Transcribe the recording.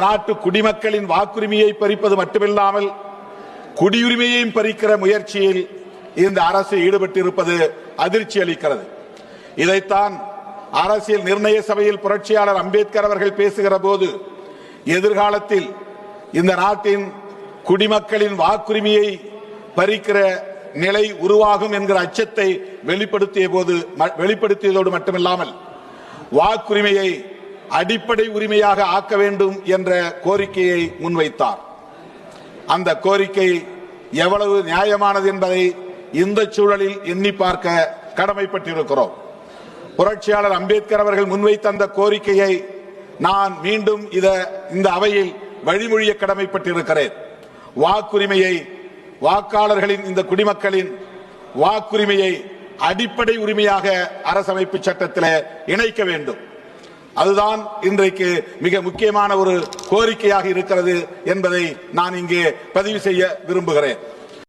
நாட்டு குடிமக்களின் வாக்குரிமையை பறிப்பது மட்டுமில்லாமல் குடியுரிமையையும் பறிக்கிற முயற்சியில் இந்த அரசு ஈடுபட்டிருப்பது அதிர்ச்சி அளிக்கிறது. இதைத்தான் அரசியல் நிர்ணய சபையில் புரட்சியாளர் அம்பேத்கர் அவர்கள் பேசுகிற போது எதிர்காலத்தில் இந்த நாட்டின் குடிமக்களின் வாக்குரிமையை பறிக்கிற நிலை உருவாகும் என்கிற அச்சத்தை வெளிப்படுத்தியதோடு மட்டுமில்லாமல் வாக்குரிமையை அடிப்படை உரிமையாக ஆக்க வேண்டும் என்ற கோரிக்கையை முன்வைத்தார். அந்த கோரிக்கை எவ்வளவு நியாயமானது என்பதை இந்த சூழலில் எண்ணி பார்க்க கடமைப்பட்டிருக்கிறோம். புரட்சியாளர் அம்பேத்கர் அவர்கள் முன்வைத்த அந்த கோரிக்கையை நான் மீண்டும் இந்த அவையில் வழிமொழிய கடமைப்பட்டிருக்கிறேன். வாக்குரிமையை, வாக்காளர்களின், இந்த குடிமக்களின் வாக்குரிமையை அடிப்படை உரிமையாக அரசமைப்பு சட்டத்தில் இணைக்க வேண்டும். அதுதான் இன்றைக்கு மிக முக்கியமான ஒரு கோரிக்கையாக இருக்கிறது என்பதை நான் இங்கே பதிவு செய்ய விரும்புகிறேன்.